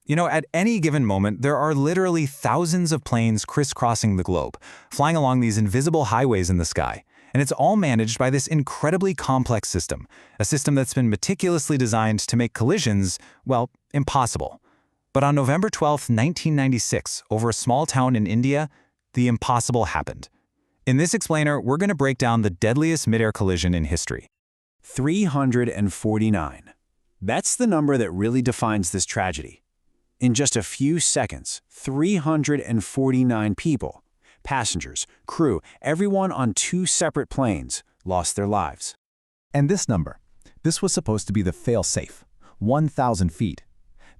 At any given moment, there are literally thousands of planes crisscrossing the globe, flying along these invisible highways in the sky. And it's all managed by this incredibly complex system, a system that's been meticulously designed to make collisions, well, impossible. But on November 12, 1996, over a small town in India, the impossible happened. In this explainer, we're going to break down the deadliest mid-air collision in history. 349. That's the number that really defines this tragedy. In just a few seconds, 349 people, passengers, crew, everyone on two separate planes, lost their lives. And this number, this was supposed to be the fail-safe, 1,000 feet.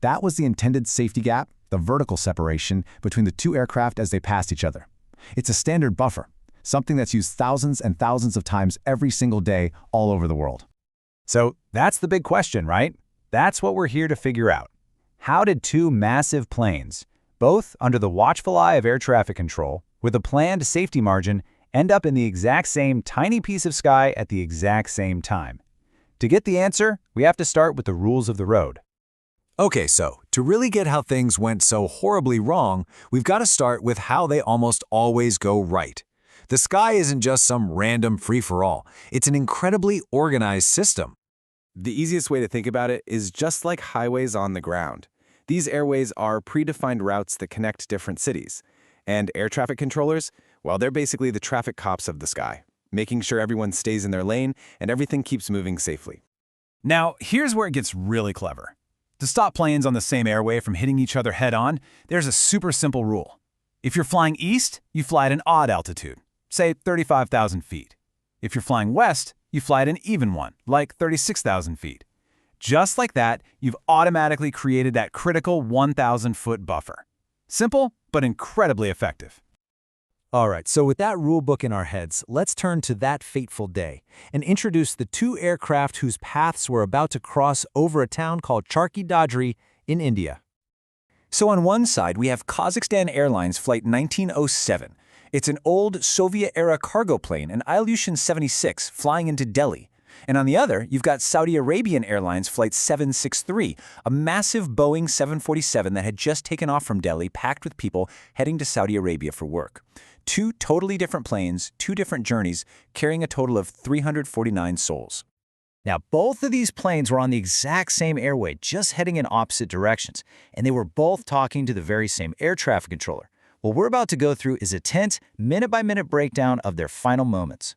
That was the intended safety gap, the vertical separation between the two aircraft as they passed each other. It's a standard buffer, something that's used thousands and thousands of times every single day all over the world. So that's the big question, right? That's what we're here to figure out. How did two massive planes, both under the watchful eye of air traffic control, with a planned safety margin, end up in the exact same tiny piece of sky at the exact same time? To get the answer, we have to start with the rules of the road. Okay, so to really get how things went so horribly wrong, we've got to start with how they almost always go right. The sky isn't just some random free-for-all. It's an incredibly organized system. The easiest way to think about it is just like highways on the ground. These airways are predefined routes that connect different cities. And air traffic controllers, well, they're basically the traffic cops of the sky, making sure everyone stays in their lane and everything keeps moving safely. Now, here's where it gets really clever. To stop planes on the same airway from hitting each other head-on, there's a super simple rule. If you're flying east, you fly at an odd altitude, say 35,000 feet. If you're flying west, you fly at an even one, like 36,000 feet. Just like that, you've automatically created that critical 1,000-foot buffer. Simple, but incredibly effective. All right, so with that rule book in our heads, let's turn to that fateful day and introduce the two aircraft whose paths were about to cross over a town called Charki Dadri in India. So on one side, we have Kazakhstan Airlines Flight 1907. It's an old Soviet-era cargo plane, an Ilyushin 76, flying into Delhi. And on the other, you've got Saudi Arabian Airlines Flight 763, a massive Boeing 747 that had just taken off from Delhi, packed with people heading to Saudi Arabia for work. Two totally different planes, two different journeys, carrying a total of 349 souls. Now, both of these planes were on the exact same airway, just heading in opposite directions, and they were both talking to the very same air traffic controller. What we're about to go through is a tense, minute-by-minute breakdown of their final moments.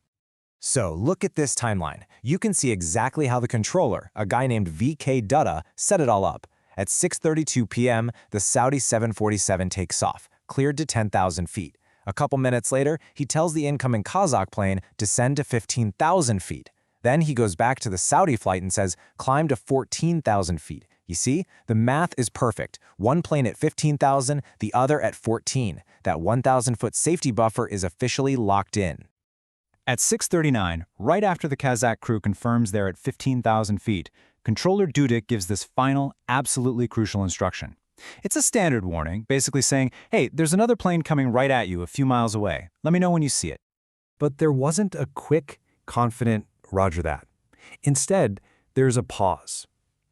So look at this timeline. You can see exactly how the controller, a guy named VK Dutta, set it all up. At 6:32 p.m., the Saudi 747 takes off, cleared to 10,000 feet. A couple minutes later, he tells the incoming Kazakh plane to descend to 15,000 feet. Then he goes back to the Saudi flight and says, climb to 14,000 feet. You see, the math is perfect. One plane at 15,000, the other at 14. That 1,000-foot safety buffer is officially locked in. At 6:39, right after the Kazakh crew confirms they're at 15,000 feet, Controller Dudek gives this final, absolutely crucial instruction. It's a standard warning, basically saying, hey, there's another plane coming right at you a few miles away. Let me know when you see it. But there wasn't a quick, confident roger that. Instead, there's a pause.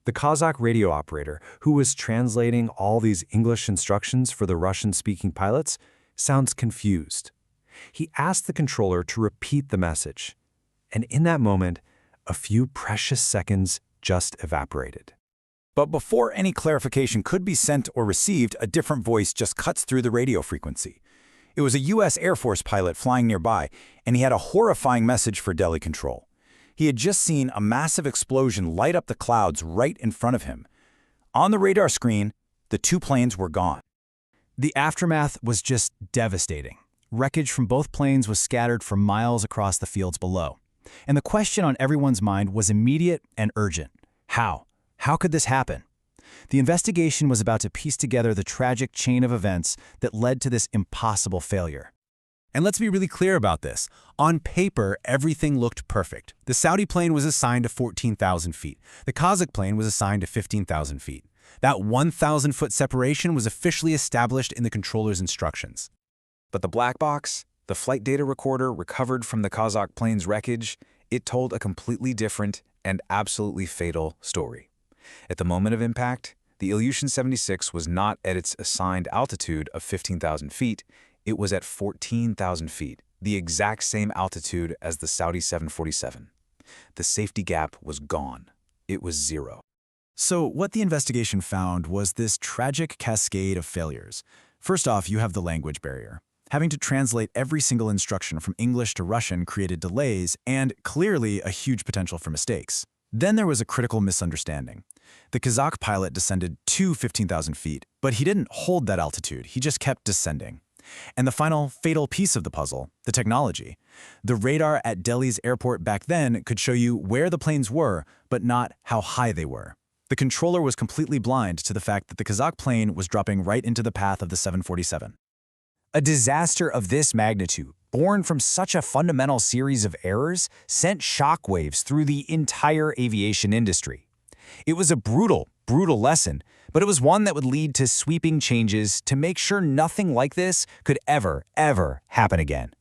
The Kazakh radio operator, who was translating all these English instructions for the Russian-speaking pilots, sounds confused. He asked the controller to repeat the message. And in that moment, a few precious seconds just evaporated. But before any clarification could be sent or received, a different voice just cuts through the radio frequency. It was a U.S. Air Force pilot flying nearby, and he had a horrifying message for Delhi Control. He had just seen a massive explosion light up the clouds right in front of him. On the radar screen, the two planes were gone. The aftermath was just devastating. Wreckage from both planes was scattered for miles across the fields below. And the question on everyone's mind was immediate and urgent. How? How could this happen? The investigation was about to piece together the tragic chain of events that led to this impossible failure. And let's be really clear about this. On paper, everything looked perfect. The Saudi plane was assigned to 14,000 feet. The Kazakh plane was assigned to 15,000 feet. That 1,000-foot separation was officially established in the controller's instructions. But the black box, the flight data recorder recovered from the Kazakh plane's wreckage, it told a completely different and absolutely fatal story. At the moment of impact, The Ilyushin 76 was not at its assigned altitude of 15,000 feet, it was at 14,000 feet, the exact same altitude as the Saudi 747. The safety gap was gone. It was zero. So what the investigation found was this tragic cascade of failures. First off, you have the language barrier. Having to translate every single instruction from English to Russian created delays and, clearly, a huge potential for mistakes. Then there was a critical misunderstanding. The Kazakh pilot descended to 15,000 feet, but he didn't hold that altitude, he just kept descending. And the final fatal piece of the puzzle, the technology. The radar at Delhi's airport back then could show you where the planes were, but not how high they were. The controller was completely blind to the fact that the Kazakh plane was dropping right into the path of the 747. A disaster of this magnitude, born from such a fundamental series of errors, sent shockwaves through the entire aviation industry. It was a brutal lesson, but it was one that would lead to sweeping changes to make sure nothing like this could ever happen again.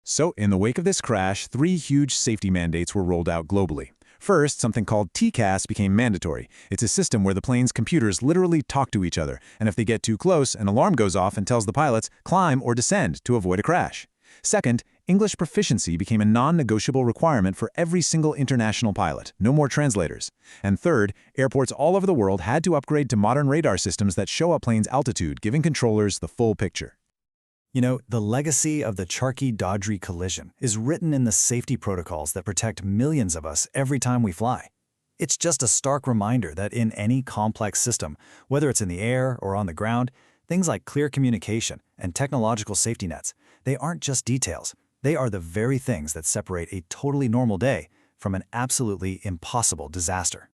So, in the wake of this crash, 3 huge safety mandates were rolled out globally. First, something called TCAS became mandatory. It's a system where the plane's computers literally talk to each other, and if they get too close, an alarm goes off and tells the pilots climb or descend to avoid a crash. Second, English proficiency became a non-negotiable requirement for every single international pilot, no more translators. And third, airports all over the world had to upgrade to modern radar systems that show a plane's altitude, giving controllers the full picture. You know, the legacy of the Charkhi-Dadri collision is written in the safety protocols that protect millions of us every time we fly. It's just a stark reminder that in any complex system, whether it's in the air or on the ground, things like clear communication and technological safety nets, they aren't just details. They are the very things that separate a totally normal day from an absolutely impossible disaster.